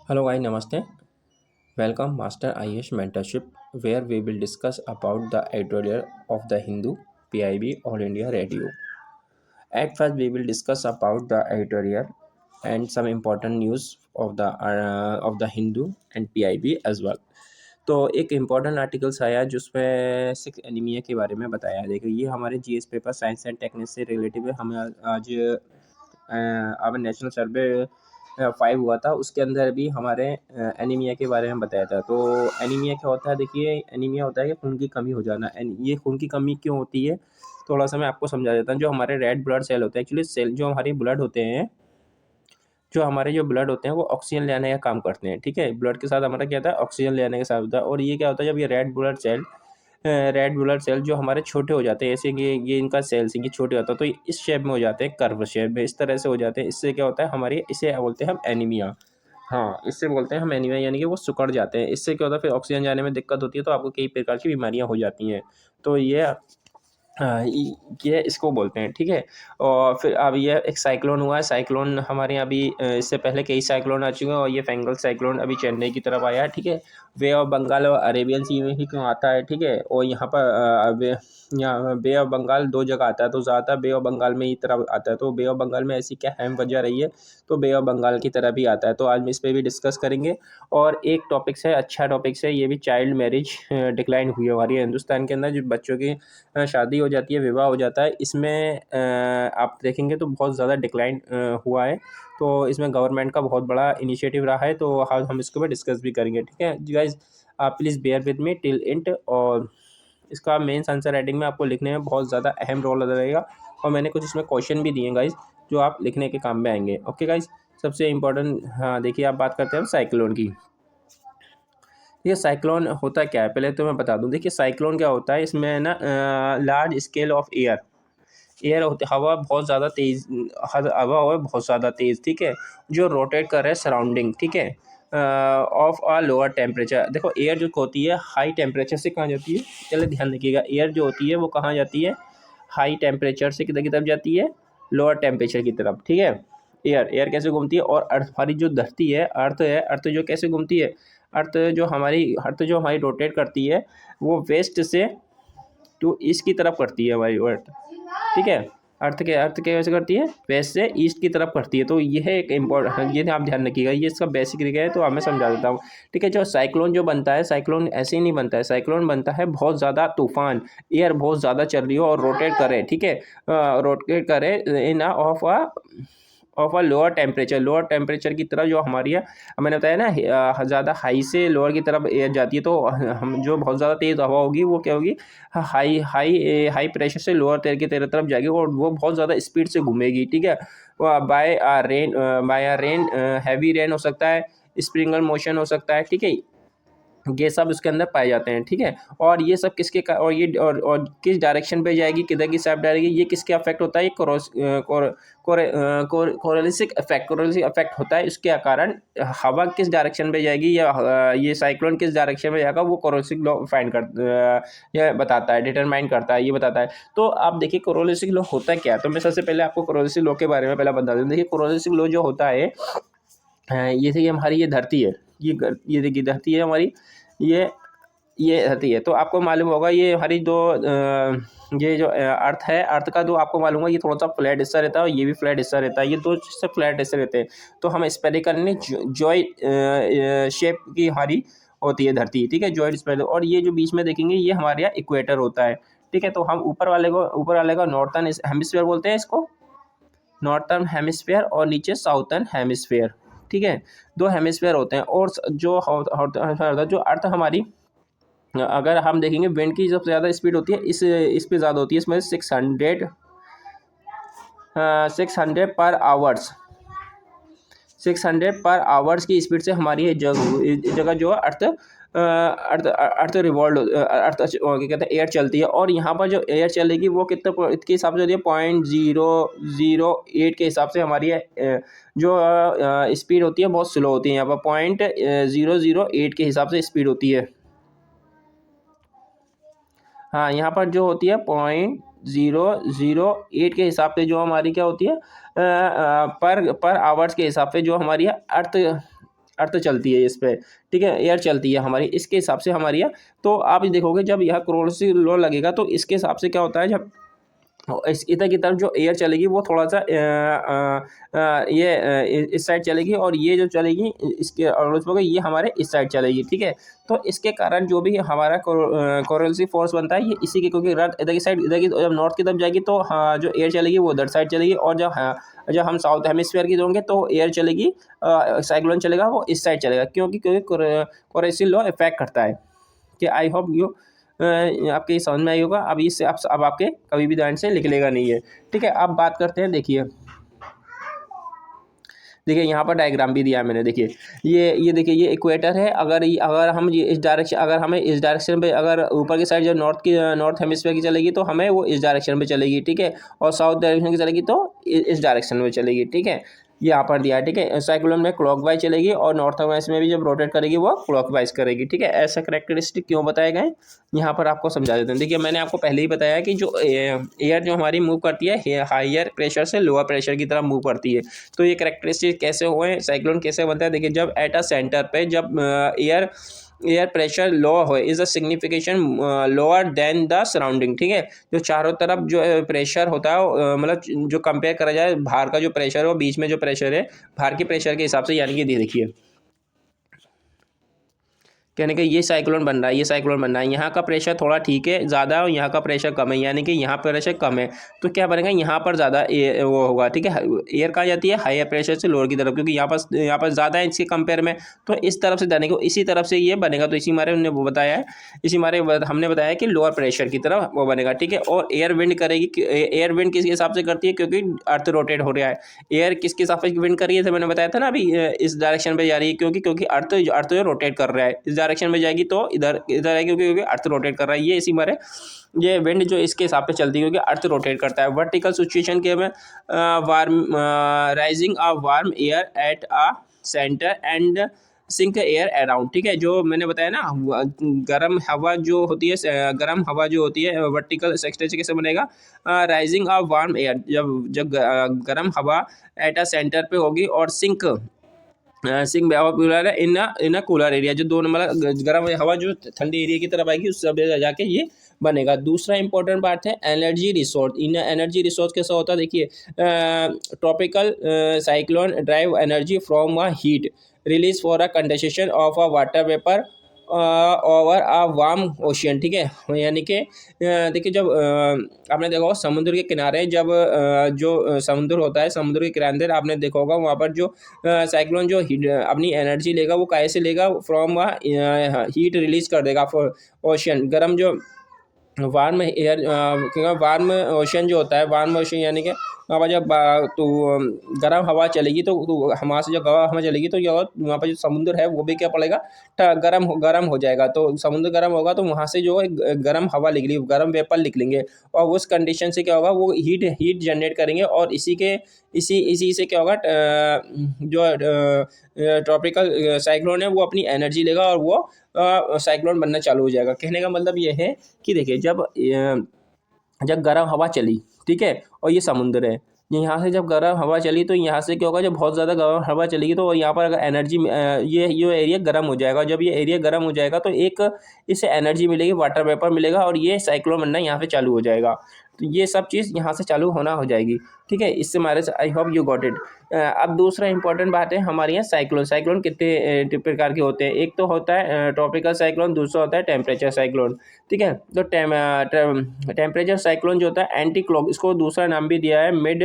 Hello guys, namaste. Welcome Master IAS Mentorship, where we will discuss about the editorial of the Hindu PIB All India Radio. At first, we will discuss about the editorial and some important news of the Hindu and PIB as well. तो एक important articles आया जिसमें six anaemia के बारे में बताया। देखिए ये हमारे GS paper science and techniques से रिलेटिव है। हमें आज अब नेशनल सर्वे 5 हुआ था, उसके अंदर भी हमारे एनीमिया के बारे में बताया था। तो एनीमिया क्या होता है? देखिए एनीमिया होता है कि खून की कमी हो जाना। ये खून की कमी क्यों होती है, थोड़ा सा मैं आपको समझा देता हूँ। जो हमारे रेड ब्लड सेल होते हैं, एक्चुअली सेल जो हमारी ब्लड होते हैं, जो हमारे जो ब्लड होते हैं वो ऑक्सीजन लेने का काम करते हैं। ठीक है, ब्लड के साथ हमारा क्या होता है, ऑक्सीजन लेने के साथ होता है। और ये क्या होता है, जब ये रेड ब्लड सेल जो हमारे छोटे हो जाते हैं, ऐसे कि ये इनका सेल्स ये छोटे होता है, तो ये इस शेप में हो जाते हैं, कर्व शेप में इस तरह से हो जाते हैं। इससे क्या होता है, हमारी इसे बोलते हैं हम एनीमिया। हाँ, इससे बोलते हैं हम एनीमिया, यानी कि वो सिकुड़ जाते हैं। इससे क्या होता है, फिर ऑक्सीजन जाने में दिक्कत होती है, तो आपको कई प्रकार की बीमारियां हो जाती हैं। तो ये हाँ, ये इसको बोलते हैं। ठीक है, और फिर अब ये एक साइक्लोन हुआ है। साइक्लोन हमारे यहाँ अभी इससे पहले कई साइक्लोन आ चुके हैं, और ये फेंगल साइक्लोन अभी चेन्नई की तरफ आया है। ठीक है, वे ऑफ बंगाल और अरेबियन सी में ही क्यों आता है? ठीक है, और यहाँ पर यहाँ बे ऑफ बंगाल दो जगह आता है, तो ज़्यादातर बे ऑफ बंगाल में ही तरफ आता है। तो बे ऑफ बंगाल में ऐसी क्या अहम वजह रही है, तो बे ऑफ बंगाल की तरफ ही आता है। तो आज हम इस पर भी डिस्कस करेंगे। और एक टॉपिक्स है, अच्छा टॉपिक्स है ये भी, चाइल्ड मैरिज डिक्लाइन हुई है हमारी हिंदुस्तान के अंदर। जो बच्चों की शादी हो जाती है, विवाह हो जाता है, इसमें आप देखेंगे तो बहुत ज़्यादा डिक्लाइन हुआ है। तो इसमें गवर्नमेंट का बहुत बड़ा इनिशिएटिव रहा है। तो आज हम इसके ऊपर डिस्कस भी करेंगे। ठीक है गाइज, आप please bear with me till end. और इसका मेंस आंसर राइटिंग में आपको लिखने में बहुत ज़्यादा अहम रोल अदा रहेगा। और मैंने कुछ इसमें क्वेश्चन भी दिए हैं गाइज, जो आप लिखने के काम में आएंगे। ओके गाइज, सबसे इम्पोर्टेंट, हाँ देखिए, आप बात करते हैं साइक्लोन की। ये साइक्लोन होता क्या है, पहले तो मैं बता दूं। देखिए साइक्लोन क्या होता है, इसमें ना लार्ज स्केल ऑफ एयर होते, हवा बहुत ज़्यादा तेज़, हवा हो बहुत ज़्यादा तेज़। ठीक है, जो रोटेट कर रहे हैं सराउंडिंग। ठीक है, ऑफ आ लोअर टेम्परेचर। देखो एयर जो होती है हाई टेम्परेचर से कहाँ जाती है, चलिए ध्यान रखिएगा। एयर जो होती है वो कहाँ जाती है, हाई टेम्परेचर से किधर की तरफ जाती है, लोअर टेम्परेचर की तरफ। ठीक है, एयर कैसे घूमती है, और अर्थ, हमारी जो धरती है, अर्थ है, अर्थ जो कैसे घूमती है, अर्थ जो हमारी रोटेट करती है, वो वेस्ट से टू ईस्ट की तरफ करती है हमारी अर्थ। ठीक है, अर्थ के वैसे करती है, वेस्ट से ईस्ट की तरफ करती है। तो यह एक इम्पोर्टेंट, ये आप ध्यान रखिएगा, ये इसका बेसिक तरीका है। तो अब मैं समझा देता हूँ। ठीक है, जो साइक्लोन जो बनता है, साइक्लोन ऐसे ही नहीं बनता है। साइक्लोन बनता है बहुत ज़्यादा तूफान, एयर बहुत ज़्यादा चल रही हो और रोटेट करे। ठीक है, रोटेट करे इन ऑफ अ लोअर टेम्परेचर की तरफ, जो हमारी है, मैंने बताया ना, ज़्यादा हाई से लोअर की तरफ एयर जाती है। तो हम जो बहुत ज़्यादा तेज़ हवा होगी वो क्या होगी, हाई हाई हाई प्रेशर से लोअर तेर की तरफ जाएगी, और वो बहुत ज़्यादा स्पीड से घूमेगी। ठीक है, बाय रेन हैवी रेन हो सकता है, स्प्रिंगल मोशन हो सकता है। ठीक है, ये सब उसके अंदर पाए जाते हैं। ठीक है, और ये सब और ये और किस डायरेक्शन पे जाएगी, किधर की साइड जाएगी, ये किसके अफेक्ट होता है, ये कोरोलिसिक इफेक्ट होता है। इसके कारण हवा किस डायरेक्शन पे जाएगी, या ये साइक्लोन किस डायरेक्शन में जाएगा, वो कोरोलिसिक लॉ फाइंड कर ये बताता है, डिटरमाइन करता है, ये बताता है। तो आप देखिए कोरोलिसिक लॉ होता है क्या। तो मैं सबसे पहले आपको कोरोलिसिक लॉ के बारे में पहले बता दूँ। देखिए कोरोलिसिक लॉ जो होता है, ये देखिए हमारी ये धरती है, ये देखिए धरती है हमारी, ये ये धरती है। तो आपको मालूम होगा ये हमारी दो ये जो अर्थ है, अर्थ का जो आपको मालूम होगा, ये थोड़ा सा फ्लैट हिस्सा रहता है, और ये भी फ्लैट हिस्सा रहता है। ये दो से फ्लैट हिस्से रहते हैं। तो हम स्पेरिकल नहीं, जॉय शेप की हमारी होती है धरती। ठीक है, जॉइंट स्पेरिकल। और ये जो बीच में देखेंगे, ये हमारे यहाँ इक्वेटर होता है। ठीक है, तो हम ऊपर वाले को नॉर्थर्न हेमिस्फीयर बोलते हैं, इसको नॉर्थर्न हेमिस्फीयर, और नीचे साउथर्न हेमिस्फीयर। ठीक है, दो हेमिस्फीयर होते हैं। और जो अर्थ हमारी, अगर हम देखेंगे विंड की सबसे ज़्यादा स्पीड होती है इस पे ज़्यादा होती है, इसमें 600 पर आवर्स, 600 पर आवर्स की स्पीड से हमारी ये जगह जो है अर्थ रिवॉल्व, क्या कहते हैं, एयर चलती है। और यहाँ पर जो एयर चलेगी वो कितने के हिसाब से होती है, 0.008 के हिसाब से हमारी जो स्पीड होती है बहुत स्लो होती है। यहाँ पर 0.008 के हिसाब से स्पीड होती है। हाँ, यहाँ पर जो होती है 0.008 के हिसाब से जो हमारी क्या होती है, पर आवर्स के हिसाब से जो हमारी अर्थ अर्थ चलती है इस पे, ठीक है, एयर चलती है हमारी, इसके हिसाब से हमारी है। तो आप देखोगे जब यह कोरोलरी लॉ लगेगा तो इसके हिसाब से क्या होता है, जब इस इधर की तरफ जो एयर चलेगी वो थोड़ा सा इस साइड चलेगी, और ये जो चलेगी इसके अड़ोस पड़ोस ये हमारे इस साइड चलेगी, ठीक है। तो इसके कारण जो भी हमारा कोरोलरी फोर्स बनता है ये इसी के, क्योंकि अर्थ इधर की साइड, इधर की जब नॉर्थ की तरफ जाएगी तो हाँ जो एयर चलेगी वो उधर साइड चलेगी, और जब जब हम साउथ हेमिस्फीयर की होंगे तो एयर चलेगी, साइक्लोन चलेगा वो इस साइड चलेगा, क्योंकि कोरोलरी लॉ इफेक्ट करता है। कि आई होप यू आपके ये समझ में आई होगा। अब इससे अब आपके कभी भी ध्यान से निकलेगा नहीं है, ठीक है। अब बात करते हैं, देखिए यहाँ पर डायग्राम भी दिया है मैंने, देखिए ये देखिए ये इक्वेटर है। अगर हम ये इस डायरेक्शन, अगर हमें इस डायरेक्शन पे, अगर ऊपर की साइड जो नॉर्थ हेमिस्फीयर की चलेगी तो हमें वो इस डायरेक्शन में चलेगी, ठीक है, और साउथ डायरेक्शन की चलेगी तो इस डायरेक्शन में चलेगी, ठीक है। ये यहाँ पर दिया है, ठीक है। साइक्लोन में क्लॉकवाइज चलेगी और नॉर्थ वेस्ट में भी जब रोटेट करेगी वो क्लॉकवाइज करेगी, ठीक है। ऐसा करेक्टरिस्टिक क्यों बताए गए यहाँ पर आपको समझा देते हैं। देखिए मैंने आपको पहले ही बताया कि जो एयर जो हमारी मूव करती है हायर प्रेशर से लोअर प्रेशर की तरफ मूव करती है। तो ये करेक्टरिस्टिक कैसे हुए, साइक्लोन कैसे बनता है, देखिए जब एट अ सेंटर पे जब एयर प्रेशर लो हो is a signification lower than the surrounding, ठीक है। जो चारों तरफ जो प्रेशर होता है, मतलब जो कंपेयर करा जाए बाहर का जो प्रेशर है, बीच में जो प्रेशर है बाहर के प्रेशर के हिसाब से, यानी कि देखिए कहने का ये साइक्लोन बन रहा है, ये साइक्लोन बन रहा है, यहाँ का प्रेशर थोड़ा ठीक है ज़्यादा और यहाँ का प्रेशर कम है, यानी कि यहाँ प्रेशर कम है, तो क्या बनेगा यहाँ पर ज़्यादा वो होगा, ठीक है। एयर कहाँ जाती है हायर प्रेशर से लोअर की तरफ, क्योंकि यहाँ पर ज़्यादा है इसके कंपेयर में, तो इस तरफ से जाने को इसी तरफ से ये बनेगा। तो इसी मारे हमने वो बताया है, इसी मारे हमने बताया कि लोअर प्रेशर की तरफ वो बनेगा, ठीक है। और एयर विंड करेगी, एयर विंड किसके हिसाब से करती है, क्योंकि अर्थ रोटेट हो रहा है। एयर किसके हिसाब से विंड कर रही है, तो मैंने बताया था ना अभी, इस डायरेक्शन पे जा रही है, क्योंकि अर्थ जो रोटेट कर रहा है, इस डायरेक्शन में जाएगी तो इधर इधर है, क्योंकि अर्थ रोटेट कर रहा है। ये इसी मारे ये विंड जो इसके हिसाब से चलती है, क्योंकि अर्थ रोटेट करता है। वर्टिकल सिचुएशन के में warm rising a warm air at a centre and sink air around, ठीक है। जो मैंने बताया ना गर्म हवा जो होती है, गर्म हवा जो होती है वर्टिकल सेक्टर कैसे बनेगा, राइजिंग अ वार्म एयर, जब गर्म हवा एट अ सेंटर पे होगी, और सिंक है इन अ कूलर एरिया, जो दो नंबर गर्म हवा जो ठंडी एरिया की तरफ आएगी उस सब जाके ये बनेगा। दूसरा इंपॉर्टेंट बात है एनर्जी रिसोर्स। इन एनर्जी रिसोर्स कैसा होता है, देखिए tropical cyclone drive energy from a heat release for a condensation of a water vapour over a warm ocean, ठीक है। यानी कि देखिए जब आपने देखा होगा समुद्र के किनारे, जब जो समुद्र होता है, समुद्र के किनारे आपने देखा होगा वहाँ पर जो साइक्लोन जो अपनी एनर्जी लेगा वो कैसे लेगा, फ्रॉम हीट रिलीज कर देगा फॉर ओशियन, गर्म जो वार्म एयर, वार्म ओशन जो होता है, वार्म ओशन यानी कि वहाँ पर जब तो गर्म हवा चलेगी तो वहाँ से जब गर्म हवा चलेगी तो वहाँ पर जो समुद्र है वो भी क्या पड़ेगा, गर्म हो जाएगा। तो समुद्र गर्म होगा तो वहाँ से जो है गर्म हवा निकली, गर्म वेपर निकलेंगे, और उस कंडीशन से क्या होगा वो हीट जनरेट करेंगे, और इसी से क्या होगा जो ट्रॉपिकल साइक्लोन है वो अपनी एनर्जी लेगा और वो साइक्लोन बनना चालू हो जाएगा। कहने का मतलब ये है कि देखिए जब गर्म हवा चली, ठीक है, और ये समुद्र है, यहाँ से जब गर्म हवा चली तो यहाँ से क्या होगा, जब बहुत ज़्यादा गर्म हवा चलेगी तो यहाँ पर अगर एनर्जी ये एरिया गर्म हो जाएगा। जब ये एरिया गर्म हो जाएगा तो एक इससे एनर्जी मिलेगी, वाटर वेपर मिलेगा, और ये साइक्लोन बनना यहाँ पे चालू हो जाएगा। तो ये सब चीज़ यहाँ से चालू होना हो जाएगी, ठीक है। इससे हमारे से I hope you got it. अब दूसरा इंपॉर्टेंट बात है हमारे यहाँ साइक्लोन कितने प्रकार के होते हैं। एक तो होता है ट्रॉपिकल साइक्लोन, दूसरा होता है टेम्परेचर साइक्लोन, ठीक है। तो टेम्परेचर साइक्लोन जो होता है एंटी क्लॉक, इसको दूसरा नाम भी दिया है मिड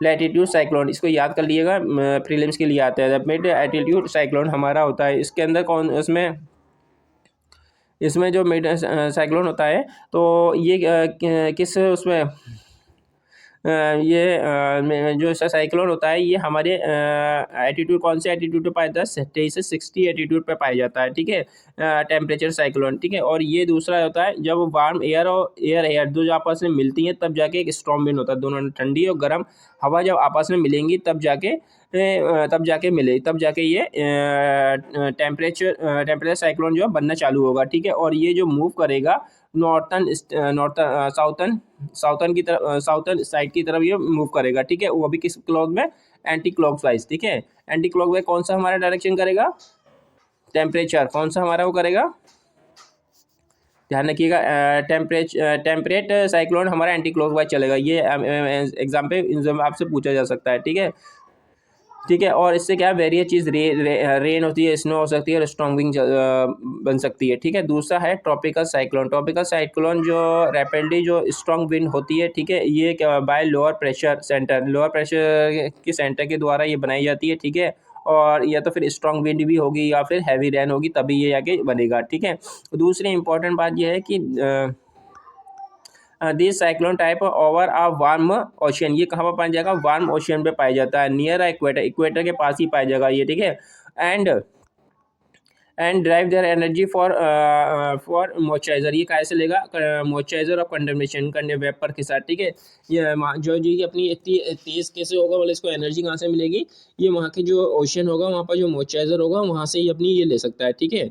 लैटिट्यूड साइक्लोन, इसको याद कर लीजिएगा, प्रीलिम्स के लिए आता है। मिड एल्टीट्यूड साइक्लोन हमारा होता है, इसके अंदर इसमें जो मिड साइक्लोन होता है तो ये किस उसमें ये जो ऐसा साइक्लोन होता है ये हमारे एटीट्यूड, कौन से एटीट्यूड पे पाया जाता है, 30 से 60 एटीट्यूड पे पाया जाता है, ठीक है, टेम्परेचर साइक्लोन, ठीक है। और ये दूसरा होता है जब वार्म एयर और एयर दो जो आपस में मिलती हैं तब जाके एक स्टॉर्म विंड होता है। दोनों ठंडी और गर्म हवा जब आपस में मिलेंगी तब जाके ये टेम्परेचर साइक्लोन जो है बनना चालू होगा, ठीक है। और ये जो मूव करेगा साउथर्न साइड की तरफ ये मूव करेगा, ठीक है। वो भी किस क्लॉक में, एंटी क्लॉक वाइज, ठीक है। एंटी क्लॉक वाइज कौन सा हमारा डायरेक्शन करेगा, टेम्परेचर कौन सा हमारा वो करेगा, ध्यान रखिएगा। टेम्परेट साइक्लोन हमारा एंटी क्लॉकवाइज चलेगा। ये एग्जाम पे आपसे पूछा जा सकता है, ठीक है। ठीक है, और इससे क्या है, वेरियस चीज़ रेन होती है, स्नो हो सकती है, और स्ट्रॉन्ग विंग बन सकती है, ठीक है। दूसरा है ट्रॉपिकल साइक्लोन। ट्रॉपिकल साइक्लोन जो रैपिडली जो स्ट्रॉन्ग विंड होती है, ठीक है, ये क्या by lower pressure centre, lower pressure के सेंटर के द्वारा ये बनाई जाती है, ठीक है। और या तो फिर स्ट्रॉन्ग विंड भी होगी या फिर हैवी रेन होगी, तभी ये आगे बनेगा, ठीक है। दूसरी इंपॉर्टेंट बात यह है कि this cyclone type over a warm ocean, ये कहाँ पर पाया जाएगा, वार्म ओशियन पे पाया जाता है, नियर इक्वेटर, इक्वेटर के पास ही पाया जाएगा ये, ठीक है। And drive their energy for moisturiser, ये कैसे लेगा, मॉइस्चराइजर और कंडेंसेशन करने वेपर के साथ, ठीक है। ये जो जी अपनी इतनी तेज़ कैसे होगा, मतलब इसको एनर्जी कहाँ से मिलेगी, ये वहाँ के जो ओशन होगा वहाँ पर जो मॉइस्चराइजर होगा वहाँ से ही अपनी ये ले सकता है, ठीक है।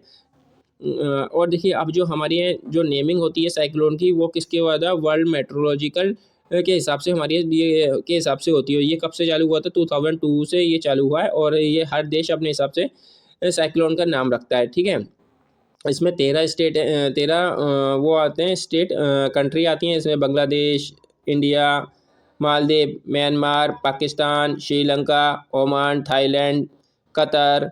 और देखिए अब जो हमारी जो नेमिंग होती है साइक्लोन की, वो किसके बाद है, वर्ल्ड मेट्रोलॉजिकल के हिसाब से हमारी ये के हिसाब से होती है। ये कब से चालू हुआ था, 2002 से ये चालू हुआ है, और ये हर देश अपने हिसाब से साइक्लोन का नाम रखता है, ठीक है। इसमें 13 स्टेट, 13 वो आते हैं स्टेट, कंट्री आती हैं इसमें, Bangladesh, India, Maldives, Myanmar, Pakistan, Sri Lanka, Oman, Thailand, Qatar,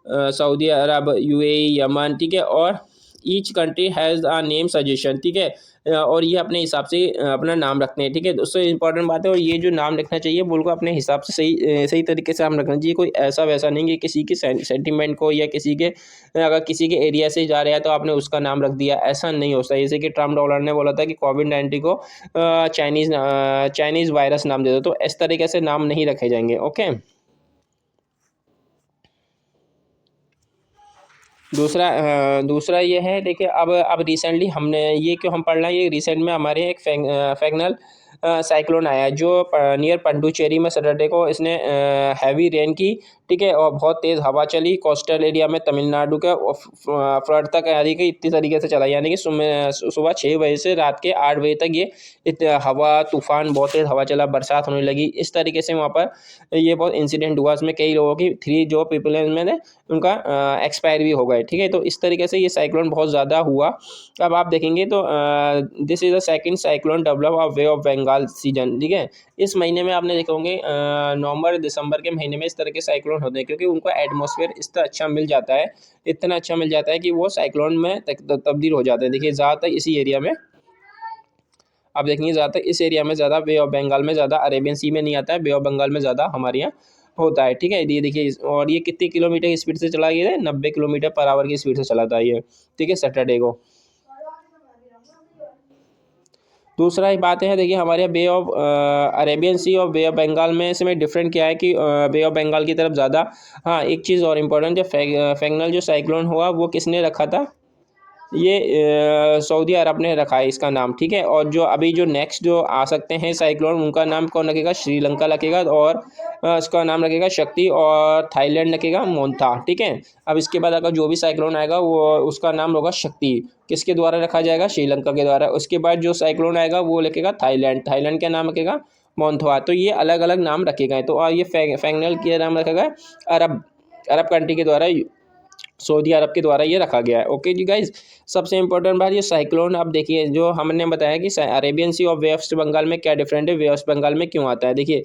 Saudi Arab, UAE, Yemen, ठीक है। और each country has a name suggestion, ठीक है। और ये अपने हिसाब से अपना नाम रखते हैं, ठीक है। दोस्तों इंपॉर्टेंट बात है, और ये जो नाम रखना चाहिए वो को अपने हिसाब से सही तरीके से नाम रखना चाहिए। कोई ऐसा वैसा नहीं कि किसी के सेंटिमेंट को या किसी के अगर किसी के एरिया से जा रहा है तो आपने उसका नाम रख दिया, ऐसा नहीं होता। जैसे कि ट्रम्प डॉलर ने बोला था कि कोविड-19 को चाइनीज़ वायरस नाम दे दो, तो इस तरीके से नाम नहीं रखे जाएंगे, ओके। दूसरा ये है, देखिए अब रिसेंटली हमने ये क्यों हम पढ़ रहे हैं, ये रिसेंट में हमारे एक फैगनल साइक्लोन आया है जो नियर पंडुचेरी में सैटरडे को इसने हैवी रेन की, ठीक है, और बहुत तेज़ हवा चली कोस्टल एरिया में तमिलनाडु के फ्लड तक, यानी कि इतनी तरीके से चला, यानी कि सुबह 6 बजे से रात के 8 बजे तक ये हवा तूफान, बहुत तेज़ हवा चला, बरसात होने लगी। इस तरीके से वहाँ पर ये बहुत इंसिडेंट हुआ, इसमें कई लोगों की 3 जो पीपल हैं उनमें उनका एक्सपायर भी हो गए, ठीक है। तो इस तरीके से ये साइक्लोन बहुत ज़्यादा हुआ। अब आप देखेंगे तो this is the second cyclone develop of Bay of Bengal season, ठीक है। इस महीने में आपने देखे होंगे नवंबर दिसंबर के महीने में इस तरह के साइक्लोन होते हैं, क्योंकि उनको एटमॉस्फेयर इतना अच्छा मिल जाता है, इतना अच्छा मिल जाता है कि वो साइक्लोन में तब्दील हो जाते हैं। देखिए ज़्यादातर इसी एरिया में आप देखेंगे, ज़्यादातर इस एरिया में ज़्यादा, बे ऑफ बंगाल में ज़्यादा, अरेबियन सी में नहीं आता है, बे ऑफ बंगाल में ज़्यादा हमारे यहाँ होता है, ठीक है। ये देखिए, और ये कितनी किलोमीटर की स्पीड से चला, ये 90 किलोमीटर पर आवर की स्पीड से चला था ये, ठीक है, सैटरडे को। दूसरा ही बात है, देखिए हमारे यहाँ बे ऑफ अरेबियन सी और बे ऑफ बंगाल में इसमें डिफरेंट क्या है कि बे ऑफ बंगाल की तरफ ज़्यादा। हाँ, एक चीज़ और इम्पोर्टेंट, जो फैगनल जो साइक्लोन हुआ वो किसने रखा था, ये सऊदी अरब ने रखा है इसका नाम, ठीक है। और जो अभी जो नेक्स्ट जो आ सकते हैं साइक्लोन, उनका नाम कौन रखेगा, श्रीलंका रखेगा, और उसका नाम रखेगा शक्ति, और थाईलैंड रखेगा मोन्था, ठीक है। अब इसके बाद अगर जो भी साइक्लोन आएगा वो उसका नाम होगा शक्ति, किसके द्वारा रखा जाएगा, श्रीलंका के द्वारा। उसके बाद जो साइक्लोन आएगा वो लिखेगा थाईलैंड, थाईलैंड का नाम रखेगा मोन्थवा। तो ये अलग अलग नाम रखे गए। तो और ये फैगनल के नाम रखा गया अरब, अरब कंट्री के द्वारा, सऊदी अरब के द्वारा ये रखा गया है, ओके जी गाइज। सबसे इंपॉर्टेंट बात, ये साइक्लोन अब देखिए जो हमने बताया कि अरेबियन सी और वेस्ट बंगाल में क्या डिफरेंट है, वेस्ट बंगाल में क्यों आता है। देखिए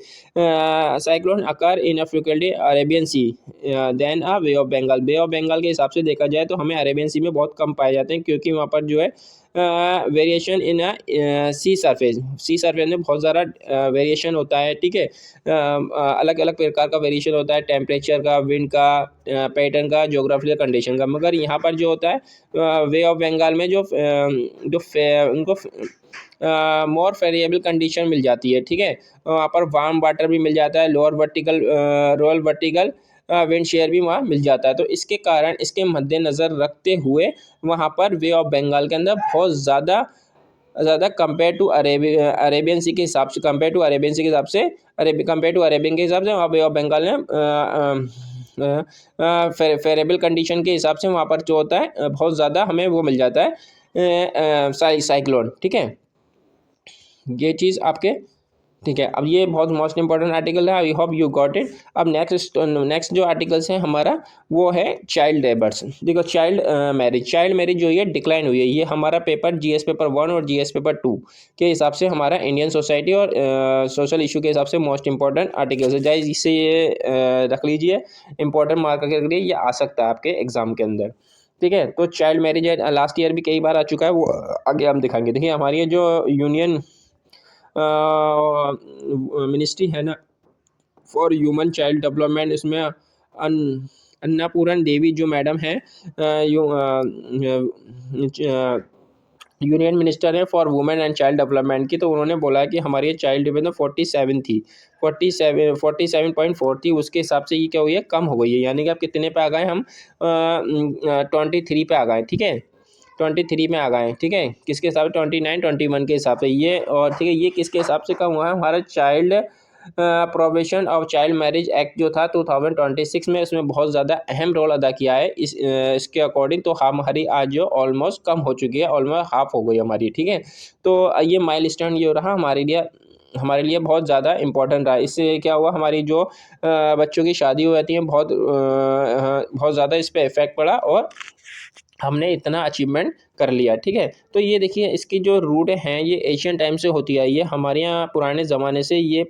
cyclone occur in frequently Arabian Sea than a Bay of Bengal, Bay of Bengal के हिसाब से देखा जाए तो हमें अरेबियन सी में बहुत कम पाए जाते हैं, क्योंकि वहाँ पर जो है वेरिएशन इन सी सरफेस में बहुत ज़्यादा वेरिएशन होता है, ठीक है। अलग अलग प्रकार का वेरिएशन होता है, टेम्परेचर का, विंड का, पैटर्न का, जोग्राफिकल कंडीशन का। मगर यहाँ पर जो होता है वे ऑफ बंगाल में जो उनको मोर फेरिएबल कंडीशन मिल जाती है, ठीक है। वहाँ पर वार्म वाटर भी मिल जाता है, लोअर वर्टिकल विंड शेयर भी वहाँ मिल जाता है। तो इसके कारण, इसके मद्देनज़र रखते हुए वहाँ पर वे ऑफ बंगाल के अंदर बहुत ज़्यादा कंपेयर टू अरेबियन सी के हिसाब से, कंपेयर टू अरेबियन सी के हिसाब से, कंपेयर टू अरेबियन के हिसाब से वहाँ बे ऑफ बंगाल में फेरेबल कंडीशन के हिसाब से वहाँ पर जो होता है बहुत ज़्यादा हमें वो मिल जाता है साइक्लोन, ठीक है। ये चीज़ आपके ठीक है, अब ये बहुत मोस्ट इंपॉर्टेंट आर्टिकल है, I hope you got it. अब नेक्स्ट जो आर्टिकल्स है हमारा वो है चाइल्ड लेबर्स। देखो चाइल्ड मैरिज जो है डिक्लाइन हुई है, ये हमारा पेपर जीएस पेपर 1 और जीएस पेपर 2 के हिसाब से हमारा इंडियन सोसाइटी और सोशल इशू के हिसाब से मोस्ट इंपॉर्टेंट आर्टिकल्स है। जाइए इससे ये रख लीजिए इंपॉर्टेंट मार्क के लिए, ये आ सकता है आपके एग्जाम के अंदर। ठीक है, तो चाइल्ड मैरिज लास्ट ईयर भी कई बार आ चुका है, वो आगे हम दिखाएंगे। देखिए हमारी ये जो यूनियन मिनिस्ट्री है ना फॉर ह्यूमन चाइल्ड डेवलपमेंट, इसमें अन्नापूरन देवी जो मैडम है यूनियन मिनिस्टर है for women and child development की, तो उन्होंने बोला है कि हमारी ये चाइल्ड डिवीजन 47 थी, 47.4 थी, उसके हिसाब से ये क्या हुई है, कम हो गई है। यानी कि आप कितने पे आ गए, हम 23 पे आ गए। ठीक है, 23 में आ गए। ठीक है, किसके हिसाब से, 29 21 के हिसाब से ये। और ठीक है, ये किसके हिसाब से कम हुआ है, हमारा child provision of child marriage act जो था 2026 में, उसमें बहुत ज़्यादा अहम रोल अदा किया है इसके अकॉर्डिंग। तो हमारी आज जो ऑलमोस्ट कम हो चुकी है, ऑलमोस्ट हाफ हो गई हमारी। ठीक है, तो ये माइलस्टोन ये रहा हमारे लिए बहुत ज़्यादा इम्पोर्टेंट रहा। इससे क्या हुआ, हमारी जो बच्चों की शादी हो जाती है, बहुत ज़्यादा इस पर इफेक्ट पड़ा और हमने इतना अचीवमेंट कर लिया। ठीक है, तो ये देखिए इसकी जो रूट हैं ये एशियन टाइम से होती आई है, हमारे यहाँ पुराने ज़माने से ये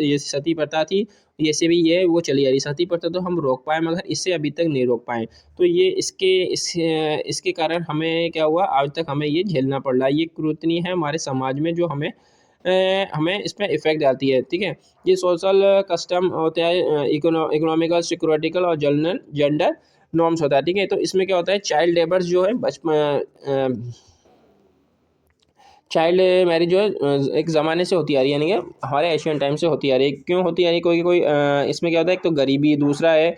ये सती प्रथा थी, ये से भी ये वो चली आ रही। सती प्रथा तो हम रोक पाए, मगर इससे अभी तक नहीं रोक पाए। तो ये इसके कारण हमें क्या हुआ, आज तक हमें ये झेलना पड़ रहा है। ये कुरीति है हमारे समाज में जो हमें इस पर इफेक्ट डालती है। ठीक है, ये सोशल कस्टम होता है, इकोनॉमिकल सिक्योरिटिकल और जेंडर नॉर्म्स होता है। ठीक है, तो इसमें क्या होता है, चाइल्ड लेबर्स जो है बचपन चाइल्ड मैरिज जो है एक ज़माने से होती आ रही है, यानी कि हमारे एशियन टाइम से होती आ रही है। क्यों होती आ रही है, कोई इसमें क्या होता है, एक तो गरीबी, दूसरा है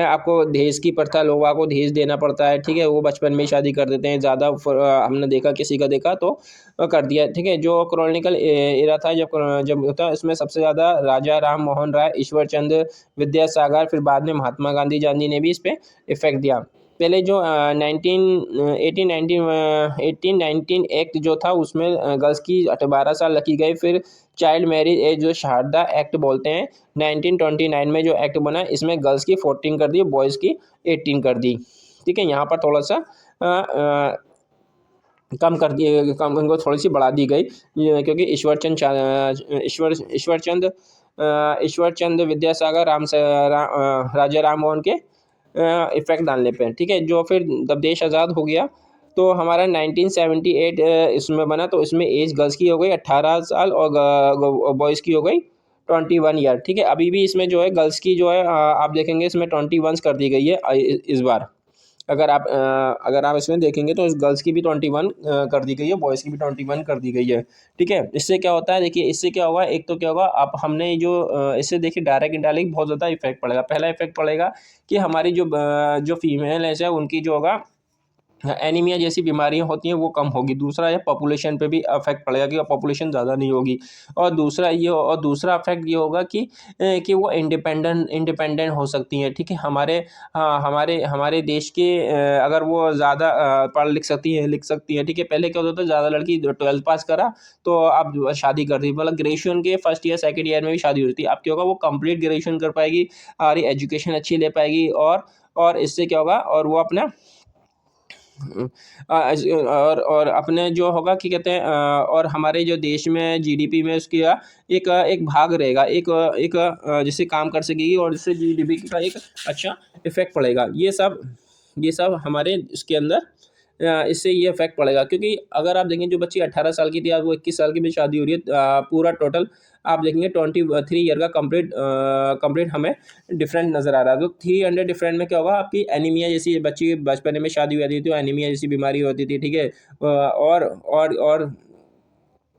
आपको दहेज की प्रथा, लोगों को दहेज देना पड़ता है। ठीक है, वो बचपन में ही शादी कर देते हैं, ज़्यादा हमने देखा, किसी का देखा तो कर दिया। ठीक है, जो क्रॉनिकल एरा था, जब जब होता, इसमें सबसे ज़्यादा राजा राम मोहन राय, ईश्वर चंद्र विद्यासागर, फिर बाद में महात्मा गांधी ने भी इस पर इफेक्ट दिया। पहले जो 1819 एक्ट जो था, उसमें गर्ल्स की 12 साल रखी गई। फिर चाइल्ड मैरिज एज जो शारदा एक्ट बोलते हैं, 1929 में जो एक्ट बना, इसमें गर्ल्स की 14 कर दी, बॉयज़ की 18 कर दी। ठीक है, यहाँ पर थोड़ा सा कम कर दिए, कम इनको थोड़ी सी बढ़ा दी गई, क्योंकि ईश्वर चंद विद्यासागर राजा राम मोहन के इफेक्ट डालने पे। ठीक है, जो फिर जब देश आज़ाद हो गया तो हमारा 1978 इसमें बना, तो इसमें एज गर्ल्स की हो गई 18 साल और बॉयज़ की हो गई 21 ईयर। ठीक है, अभी भी इसमें जो है गर्ल्स की जो है आप देखेंगे इसमें 21 कर दी गई है इस बार। अगर आप इसमें देखेंगे तो इस गर्ल्स की भी 21 कर दी गई है, बॉयज़ की भी 21 कर दी गई है। ठीक है, इससे क्या होता है, देखिए इससे क्या होगा, एक तो क्या होगा, आप हमने जो इससे देखिए डायरेक्ट इनडायरेक्ट बहुत ज़्यादा इफेक्ट पड़ेगा। पहला इफेक्ट पड़ेगा कि हमारी जो फीमेल है उनकी जो होगा एनीमिया जैसी बीमारियां होती हैं वो कम होगी। दूसरा है पॉपुलेशन पे भी अफेक्ट पड़ेगा कि पॉपुलेशन ज़्यादा नहीं होगी। और दूसरा अफेक्ट ये होगा कि वो इंडिपेंडेंट हो सकती हैं। ठीक है, हमारे देश के अगर वो ज़्यादा पढ़ लिख सकती हैं। ठीक है, पहले क्या होता था, ज़्यादा लड़की 12th पास करा तो अब शादी कर दी, मतलब ग्रेजुएशन के फर्स्ट ईयर सेकेंड ईयर में भी शादी होती थी। अब क्या होगा, वो कंप्लीट ग्रेजुएशन कर पाएगी और एजुकेशन अच्छी ले पाएगी, और इससे क्या होगा, और वो अपना और अपने जो होगा कि कहते हैं और हमारे जो देश में जीडीपी में उसकी एक भाग रहेगा, एक जिससे काम कर सकेगी और जिससे जीडीपी का एक अच्छा इफेक्ट पड़ेगा। ये सब हमारे इसके अंदर इससे ये इफेक्ट पड़ेगा, क्योंकि अगर आप देखें जो बच्ची 18 साल की थी, आज वो 21 साल की भी शादी हो रही है, पूरा टोटल आप देखेंगे 23 ईयर का कंप्लीट हमें डिफरेंट नज़र आ रहा है। तो 300 डिफरेंट में क्या होगा, आपकी एनीमिया जैसी, बच्ची बचपन में शादी हो जाती थी तो एनीमिया जैसी बीमारी होती थी। ठीक है, और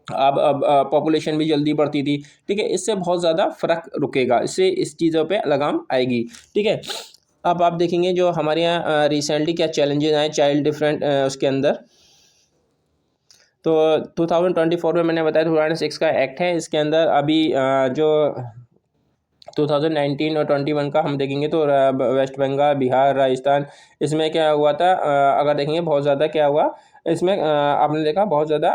अब पॉपुलेशन भी जल्दी बढ़ती थी। ठीक है, इससे बहुत ज़्यादा फर्क रुकेगा, इससे इस चीज़ों पे लगाम आएगी। ठीक है, अब आप देखेंगे जो हमारे यहाँ रिसेंटली क्या चैलेंजेस आए चाइल्ड डिफरेंट उसके अंदर। तो 2024 में मैंने बताया 2006 का एक्ट है, इसके अंदर अभी जो 2019 और 21 का हम देखेंगे तो वेस्ट बंगाल, बिहार, राजस्थान, इसमें क्या हुआ था, अगर देखेंगे बहुत ज़्यादा क्या हुआ इसमें, आपने देखा बहुत ज़्यादा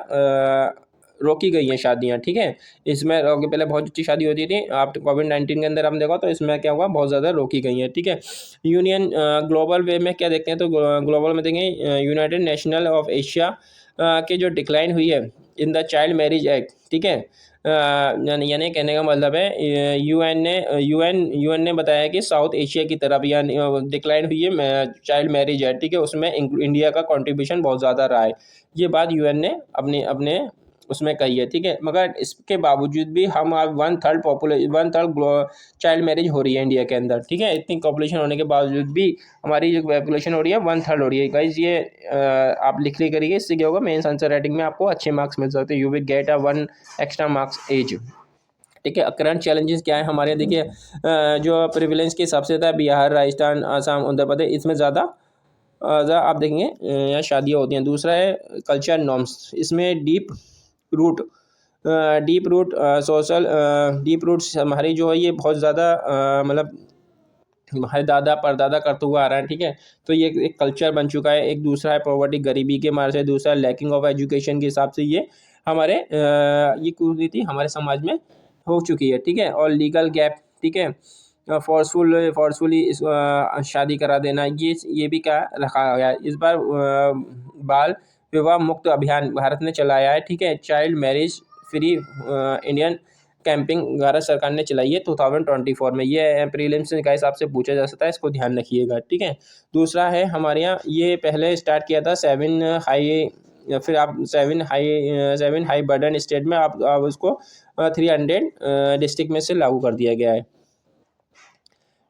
रोकी गई हैं शादियाँ, ठीक है। इसमें पहले बहुत अच्छी शादी होती थी, आप कोविड-19 के अंदर हम देखा तो इसमें क्या हुआ, बहुत ज़्यादा रोकी गई हैं, ठीक है। यूनियन ग्लोबल वे में क्या देखते हैं, तो ग्लोबल में देखेंगे यूनाइटेड नेशनल ऑफ एशिया की जो डिक्लाइन हुई है in the child marriage act, ठीक है। यानी कहने का मतलब है यूएन ने बताया कि साउथ एशिया की तरफ यानी डिक्लाइन हुई है चाइल्ड मैरिज है, ठीक है। उसमें इंडिया का कंट्रीब्यूशन बहुत ज़्यादा रहा है। ये बात यूएन ने अपने अपने उसमें कही है, ठीक है। मगर इसके बावजूद भी हम अब 1/3 चाइल्ड मैरिज हो रही है इंडिया के अंदर, ठीक है। इतनी पॉपुलेशन होने के बावजूद भी हमारी जो पॉपुलेशन हो रही है 1/3 हो रही है। गाइज ये आप लिख ली करिए, इससे क्या होगा, मेंस आंसर राइटिंग में आपको अच्छे मार्क्स मिल सकते हैं। You will get a 1 extra marks as, ठीक है। करंट चैलेंजेस क्या है हमारे, देखिए जो प्रिविलेंस के हिसाब से था, बिहार, राजस्थान, आसाम, उत्तर प्रदेश, इसमें ज़्यादा आप देखेंगे यहाँ शादियाँ होती हैं। दूसरा है कल्चर नॉर्म्स, इसमें root deep root social deep roots हमारी जो है ये बहुत ज़्यादा मतलब हमारे दादा परदादा करते हुआ आ रहा है, ठीक है। तो ये एक कल्चर बन चुका है। एक दूसरा है पॉवर्टी, गरीबी के मार से। दूसरा लैकिंग ऑफ एजुकेशन के हिसाब से ये हमारे ये कुरीति हमारे समाज में हो चुकी है, ठीक है। और लीगल गैप, ठीक है। फोर्सफुली शादी करा देना, ये भी क्या रखा गया है। इस बार बाल विवाह मुक्त अभियान भारत ने चलाया है, ठीक है। Child marriage free Indian camping Bharat सरकार ने चलाई है 2024 में। ये प्रीलिम्स के हिसाब से पूछा जा सकता है, इसको ध्यान रखिएगा, ठीक है। दूसरा है हमारे यहाँ ये पहले स्टार्ट किया था 7 हाई, या फिर आप 7 हाई बर्डन स्टेट में आप उसको 300 डिस्ट्रिक्ट में से लागू कर दिया गया है,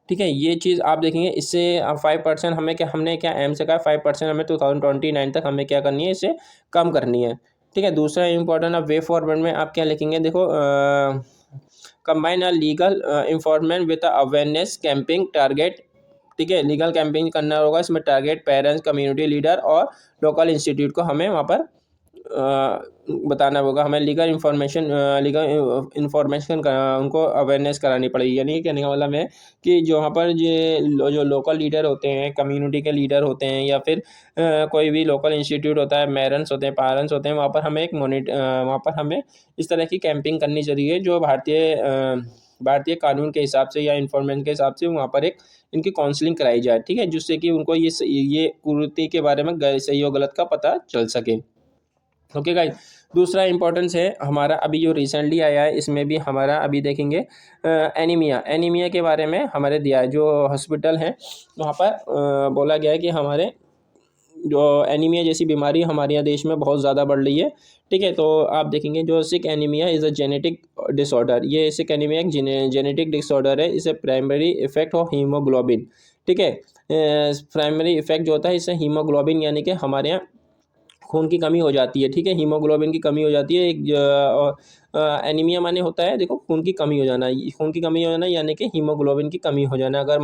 ठीक है। ये चीज़ आप देखेंगे, इससे 5% हमने क्या एम से कहा 5% हमें 2029 तक हमें क्या करनी है, इसे कम करनी है, ठीक है। दूसरा इंपॉर्टेंट अब वे फॉरवर्ड में आप क्या लिखेंगे, देखो combine a legal इंफॉर्मेंट with awareness camping target, ठीक है। लीगल कैंपेन करना होगा, इसमें टारगेट पेरेंट्स, कम्युनिटी लीडर और लोकल इंस्टीट्यूट को हमें वहाँ पर बताना होगा। हमें लीगल इंफॉर्मेशन उनको अवेयरनेस करानी पड़ेगी। यानी कहने का मतलब है कि जो वहाँ पर जो लोकल लीडर होते हैं, कम्युनिटी के लीडर होते हैं, या फिर कोई भी लोकल इंस्टीट्यूट होता है, मेरेंट्स होते हैं, पेरेंट्स होते हैं, वहाँ पर हमें इस तरह की कैंपिंग करनी चाहिए जो भारतीय कानून के हिसाब से या इन्फॉर्मेशन के हिसाब से वहाँ पर एक इनकी काउंसलिंग कराई जाए, ठीक है। जिससे कि उनको ये कुरीति के बारे में सही और गलत का पता चल सके। ओके गाइस, दूसरा इंपॉर्टेंस है हमारा अभी जो रिसेंटली आया है, इसमें भी हमारा अभी देखेंगे एनीमिया के बारे में हमारे दिया है। जो हॉस्पिटल है वहाँ पर बोला गया है कि हमारे जो एनीमिया जैसी बीमारी हमारे यहाँ देश में बहुत ज़्यादा बढ़ रही है, ठीक है। तो आप देखेंगे जो sick anaemia is a genetic disorder, ये सिक एनीमिया एक जेनेटिक डिसऑर्डर है। इसे प्राइमरी इफेक्ट ऑफ हीमोग्लोबिन, ठीक है। प्राइमरी इफेक्ट जो होता है इससे हीमोग्लोबिन यानी कि हमारे यहाँ खून की कमी हो जाती है, ठीक है। हीमोग्लोबिन की कमी हो जाती है। एनीमिया माने होता है, देखो, खून की कमी हो जाना। खून की कमी हो जाना यानी कि हीमोग्लोबिन की कमी हो जाना। अगर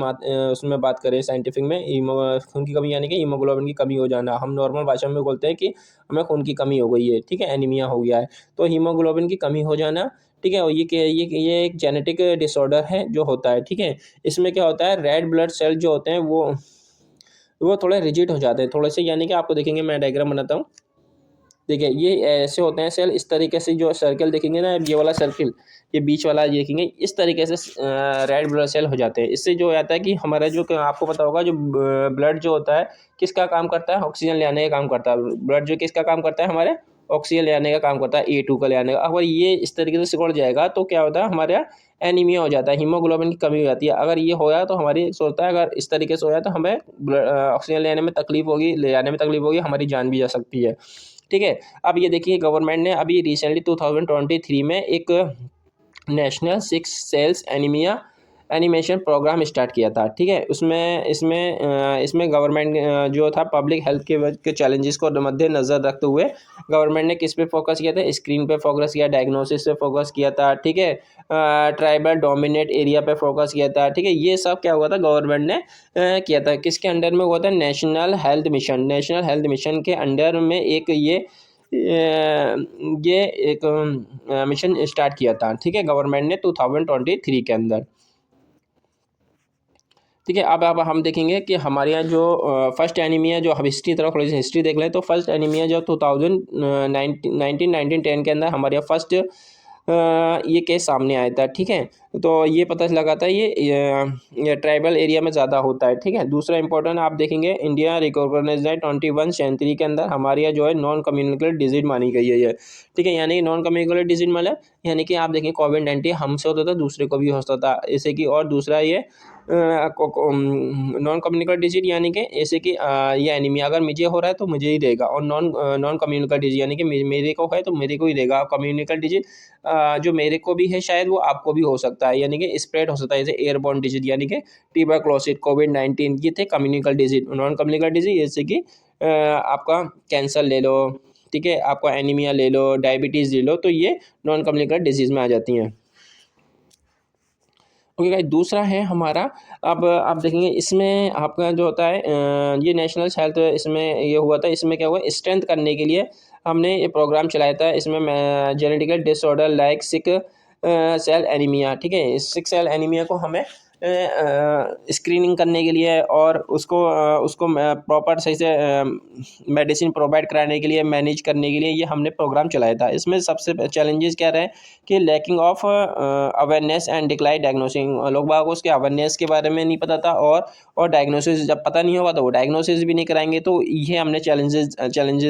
उसमें बात करें साइंटिफिक में, खून की कमी यानी कि हीमोग्लोबिन की कमी हो जाना। हम नॉर्मल भाषा में बोलते हैं कि हमें खून की कमी हो गई है, ठीक है, एनीमिया हो गया है। तो हीमोग्लोबिन की कमी हो जाना, ठीक है। और ये एक जेनेटिक डिसऑर्डर है जो होता है, ठीक है। इसमें क्या होता है, रेड ब्लड सेल जो होते हैं वो थोड़े रिजिड हो जाते हैं थोड़े से। यानी कि आपको देखेंगे, मैं डायग्राम बनाता हूँ, देखिए ये ऐसे होते हैं सेल, इस तरीके से जो सर्कल देखेंगे ना, ये वाला सर्कल, ये बीच वाला देखेंगे, इस तरीके से रेड ब्लड सेल हो जाते हैं। इससे जो आता है कि हमारा जो, आपको पता होगा, जो ब्लड जो होता है किसका काम करता है, ऑक्सीजन ले आने का काम करता है। ब्लड जो किसका काम करता है, हमारे ऑक्सीजन ले आने का काम करता है, A2 का ले आने का। अगर ये इस तरीके से सिकुड़ जाएगा तो क्या होता है, हमारे यहाँ एनीमिया हो जाता है, हीमोग्लोबिन की कमी हो जाती है। अगर ये होया तो हमारी सोचता है, अगर इस तरीके से होया तो हमें ऑक्सीजन लेने में तकलीफ होगी, ले जाने में तकलीफ होगी, हमारी जान भी जा सकती है, ठीक है। अब ये देखिए, गवर्नमेंट ने अभी रिसेंटली 2023 में एक national six cells animation programme start किया था, ठीक है। इसमें गवर्नमेंट जो था पब्लिक हेल्थ के चैलेंजेस को मद्देनजर रखते हुए गवर्नमेंट ने किस पे फोकस किया था, स्क्रीन पे फोकस किया, डायग्नोसिस पे फोकस किया था, ठीक है। ट्राइबल डोमिनेट एरिया पे फोकस किया था, ठीक है। ये सब क्या हुआ था, गवर्नमेंट ने किया था। किसके अंडर में हुआ था, नेशनल हेल्थ मिशन के अंडर में एक ये एक मिशन स्टार्ट किया था, ठीक है, गवर्नमेंट ने 2023 के अंदर। ठीक है। अब हम देखेंगे कि हमारे यहाँ जो फर्स्ट एनीमिया, जो हम हिस्ट्री तरफ थोड़ी सी हिस्ट्री देख लें, तो फर्स्ट एनीमिया जो 1910 के अंदर हमारे यहाँ फर्स्ट ये केस सामने आया था। ठीक है, तो ये पता लगा था ये ट्राइबल एरिया में ज़्यादा होता है। ठीक है, दूसरा इंपॉर्टेंट आप देखेंगे, इंडिया रिकॉग्नाइज्ड है 21 सेंचुरी के अंदर हमारे यहाँ जो है नॉन कम्युनिकेबल डिजीज मानी गई है ये। ठीक है, यानी नॉन कम्युनिकेबल डिजीज मतलब यानी कि आप देखें कोविड-19 हमसे होता था, दूसरे को भी हो सकता था, जैसे कि। और दूसरा ये नॉन कम्युनिकेबल डिजीज यानी कि जैसे कि ये एनीमिया अगर मुझे हो रहा है तो मुझे ही देगा, और नॉन कम्युनिकेबल डिजीज यानी कि मेरे को है तो मेरे को ही देगा। कम्युनिकेबल डिजीज जो मेरे को भी है शायद वो आपको भी हो सकता है, यानी कि स्प्रेड हो सकता है, जैसे एयरबॉर्न डिजीज यानी कि ट्यूबरक्लोसिस, कोविड-19 ये थे communicable disease. Non communicable disease जैसे कि आपका कैंसर ले लो, ठीक है, आपका एनीमिया ले लो, डायबिटीज़ ले लो, तो ये नॉन कम्युनिकेबल डिजीज़ में आ जाती हैं। ओके गाइस, दूसरा है हमारा, अब आप देखेंगे इसमें आपका जो होता है ये नेशनल हेल्थ इसमें ये हुआ था, इसमें क्या हुआ, स्ट्रेंथ करने के लिए हमने ये प्रोग्राम चलाया था। इसमें जेनेटिकल डिसऑर्डर लाइक सिक सेल एनीमिया, ठीक है, सिक सेल एनीमिया को हमें स्क्रीनिंग करने के लिए और उसको प्रॉपर सही से मेडिसिन प्रोवाइड कराने के लिए, मैनेज करने के लिए ये हमने प्रोग्राम चलाया था। इसमें सबसे चैलेंजेस क्या रहे कि lacking of awareness and decline diagnosing, लोग बाग को उसके अवेयरनेस के बारे में नहीं पता था, और डायग्नोसिस जब पता नहीं होगा तो वो डायग्नोसिस भी नहीं कराएंगे, तो ये हमने चैलेंजेस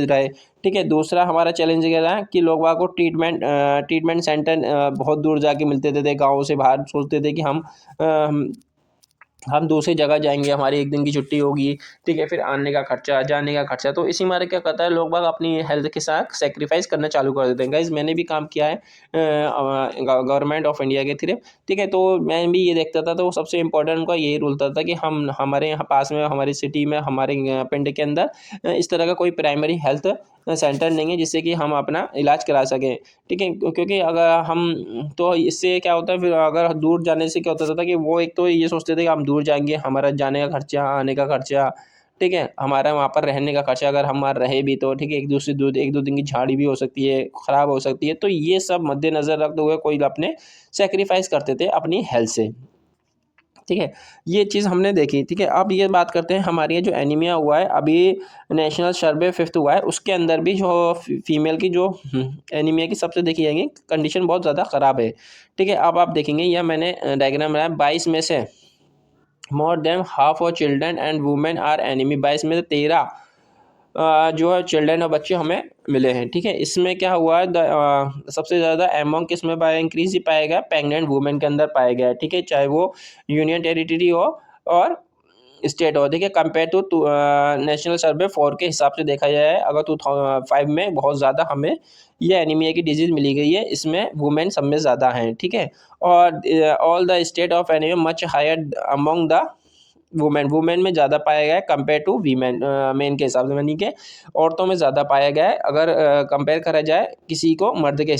रहे। ठीक है, दूसरा हमारा चैलेंज क्या रहा कि लोग बाग को ट्रीटमेंट सेंटर बहुत दूर जाके मिलते थे गाँव से बाहर, सोचते थे कि हम दूसरी जगह जाएंगे, हमारी एक दिन की छुट्टी होगी, ठीक है, फिर आने का खर्चा, जाने का खर्चा, तो इसी मारे क्या करता है लोग बाग अपनी हेल्थ के साथ सेक्रीफाइस करना चालू कर देते हैं। गाइस, मैंने भी काम किया है गवर्नमेंट ऑफ इंडिया के थ्रू। ठीक है, तो मैं भी ये देखता था, तो सबसे इम्पोर्टेंट उनका यही रूल था कि हम हमारे यहाँ पास में, हमारी सिटी में, हमारे पिंड के अंदर इस तरह का कोई प्राइमरी हेल्थ सेंटर नहीं है जिससे कि हम अपना इलाज करा सकें। ठीक है, क्योंकि अगर हम, तो इससे क्या होता है फिर अगर दूर जाने से क्या होता था कि वो एक तो ये सोचते थे कि हम दूर जाएंगे, हमारा जाने का खर्चा, आने का खर्चा, ठीक है, हमारा वहाँ पर रहने का खर्चा, अगर हम रहे भी तो ठीक है, एक दो दिन की झाड़ी भी हो सकती है, ख़राब हो सकती है, तो ये सब मद्देनज़र रखते हुए कोई अपने सेक्रीफाइस करते थे अपनी हेल्थ से। ठीक है, ये चीज़ हमने देखी। ठीक है, अब ये बात करते हैं हमारे यहाँ जो एनीमिया हुआ है, अभी नेशनल सर्वे 5th हुआ है, उसके अंदर भी जो फीमेल की जो एनीमिया की सबसे देखी जाएगी कंडीशन बहुत ज़्यादा ख़राब है। ठीक है, अब आप देखेंगे यह मैंने डायग्राम बनाया, 22 में से more than half of children and women are anaemic, 22 में से 13 जो है चिल्ड्रन और बच्चे हमें मिले हैं। ठीक है, इसमें क्या हुआ है, सबसे ज़्यादा एमोंग किस में पाया, इंक्रीज ही पाया गया, प्रेग्नेंट वुमेन के अंदर पाया गया है। ठीक है, चाहे वो यूनियन टेरिटरी हो और स्टेट हो। देखिए, कंपेयर टू नेशनल सर्वे 4 के हिसाब से देखा जाए, अगर 2005 में बहुत ज़्यादा हमें ये एनीमिया की डिजीज़ मिली गई है, इसमें वुमेन सब में ज़्यादा हैं। ठीक है, और all the state of anaemia much higher among the women में ज़्यादा पाया गया है कंपेयर टू वीमेन, मेन के हिसाब से, यानी कि औरतों में ज़्यादा पाया गया है। अगर कंपेयर करा जाए किसी को मर्द के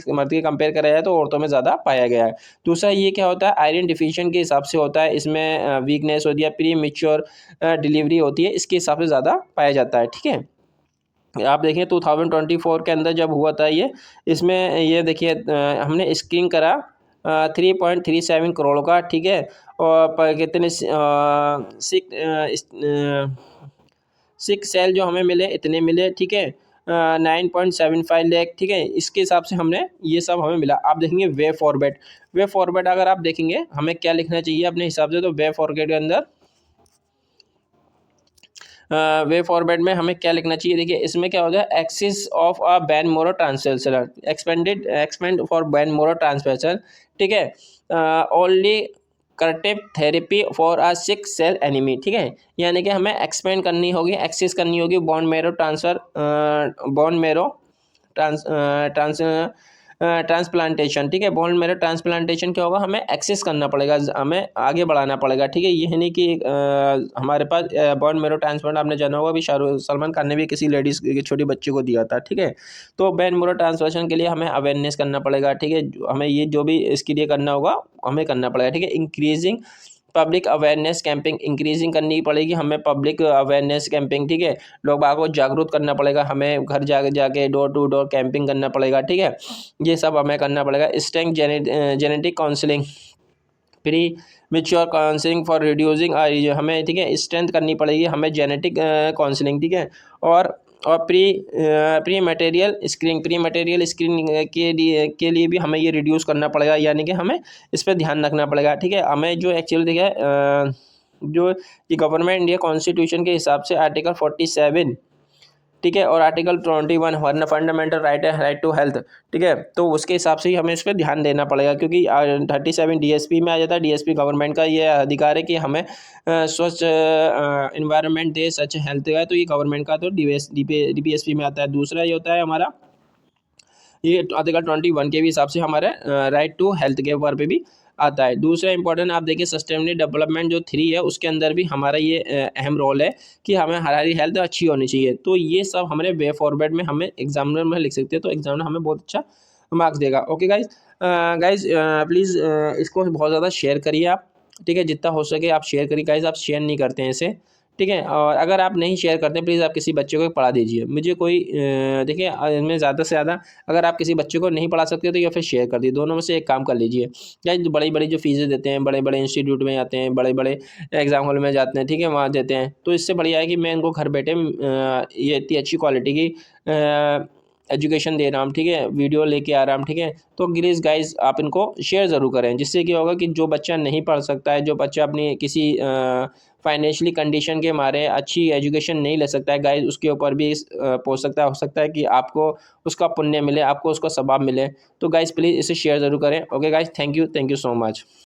कंपेयर करा जाए तो औरतों में ज़्यादा पाया गया है। दूसरा ये क्या होता है, आयरन डिफिशिएंट के हिसाब से होता है, इसमें वीकनेस होती है, प्री मैच्योर डिलीवरी होती है, इसके हिसाब से ज़्यादा पाया जाता है। ठीक है, आप देखिए 2024 के अंदर जब हुआ था ये, इसमें ये देखिए हमने स्क्रीन करा 3.37 करोड़ का। ठीक है, और कितने सिक्स सेल जो हमें मिले इतने मिले। ठीक है, 9.75 लाख। ठीक है, इसके हिसाब से हमने ये सब हमें मिला। आप देखेंगे वे फॉरवर्ड अगर आप देखेंगे हमें क्या लिखना चाहिए अपने हिसाब से, तो वे फॉरवर्ड के अंदर वे फॉरवर्ड में हमें क्या लिखना चाहिए, देखिए इसमें क्या होता है, access of a bone marrow transfer expand for bone marrow transfer. ठीक है, only corrective therapy for a sickle cell anaemia. ठीक है, यानी कि हमें एक्सपेंड करनी होगी, एक्सेस करनी होगी bone marrow transfer, bone marrow trans transplantation. ठीक है, बोन मेरो ट्रांसप्लांटेशन क्या होगा, हमें एक्सेस करना पड़ेगा, हमें आगे बढ़ाना पड़ेगा। ठीक है, ये नहीं कि हमारे पास बोन मेरो ट्रांसप्लांट, आपने जाना होगा भी सलमान खान ने भी किसी लेडीज़ की छोटी बच्ची को दिया था। ठीक है, तो बोन मेरो ट्रांसप्लांटेशन के लिए हमें अवेयरनेस करना पड़ेगा। ठीक है, हमें ये जो भी इसके लिए करना होगा हमें करना पड़ेगा। ठीक है, increasing public awareness camping increasing करनी पड़ेगी हमें, पब्लिक अवेयरनेस कैंपिंग। ठीक है, लोग बागों को जागरूक करना पड़ेगा, हमें घर जाके डोर टू डोर कैंपिंग करना पड़ेगा। ठीक है, ये सब हमें करना पड़ेगा। Strength genetic counselling, pre mature counselling for reducing हमें, ठीक है, स्ट्रेंथ करनी पड़ेगी हमें जेनेटिक काउंसलिंग, ठीक है। और प्री मटेरियल स्क्रीनिंग के लिए भी हमें ये रिड्यूस करना पड़ेगा, यानी कि हमें इस पर ध्यान रखना पड़ेगा, ठीक है। हमें जो एक्चुअली देखिए जो ये गवर्नमेंट इंडिया कॉन्स्टिट्यूशन के हिसाब से आर्टिकल 47, ठीक है, और आर्टिकल 21 फंडामेंटल राइट है, राइट टू हेल्थ, ठीक है, तो उसके हिसाब से ही हमें इस पर ध्यान देना पड़ेगा, क्योंकि 37 डीएसपी में आ जाता है। डीएसपी गवर्नमेंट का ये अधिकार है कि हमें स्वच्छ इन्वायरमेंट दे, सच हेल्थ का, तो ये गवर्नमेंट का तो डीपीएसपी में आता है। दूसरा ये होता है हमारा, ये आर्टिकल 21 के भी हिसाब से हमारे राइट टू हेल्थ के ऊपर पे भी आता है। दूसरा इंपॉर्टेंट आप देखिए सस्टेनेबल डेवलपमेंट जो 3 है उसके अंदर भी हमारा ये अहम रोल है कि हमें हमारी हेल्थ अच्छी होनी चाहिए। तो ये सब हमारे वे फॉरवर्ड में हमें एग्जामिनर में लिख सकते हैं, तो एग्जामिनर हमें बहुत अच्छा मार्क्स देगा। ओके गाइज, प्लीज़ इसको बहुत ज़्यादा शेयर करिए आप, ठीक है, जितना हो सके आप शेयर करिए गाइज। आप शेयर नहीं करते हैं इसे, ठीक है, और अगर आप नहीं शेयर करते प्लीज़ आप किसी बच्चे को पढ़ा दीजिए। मुझे कोई देखिए इनमें ज़्यादा से ज़्यादा अगर आप किसी बच्चे को नहीं पढ़ा सकते तो या फिर शेयर कर दीजिए, दोनों में से एक काम कर लीजिए। या जो बड़ी बड़ी जो फीसें देते हैं, बड़े बड़े इंस्टीट्यूट में जाते हैं, बड़े बड़े एग्जाम हॉल में जाते हैं, ठीक है, वहाँ देते हैं, तो इससे बढ़िया है कि मैं इनको घर बैठे ये इतनी अच्छी क्वालिटी की एजुकेशन दे रहा हूँ, ठीक है, वीडियो लेके आ रहा हूँ, ठीक है। तो प्लीज़ गाइज आप इनको शेयर ज़रूर करें, जिससे क्या होगा कि जो बच्चा नहीं पढ़ सकता है, जो बच्चा अपनी किसी फाइनेंशियली कंडीशन के मारे अच्छी एजुकेशन नहीं ले सकता है गाइज, उसके ऊपर भी पहुँच सकता है, हो सकता है कि आपको उसका पुण्य मिले, आपको उसका सवाब मिले। तो गाइज प्लीज़ इसे शेयर ज़रूर करें। Okay guys, thank you so much.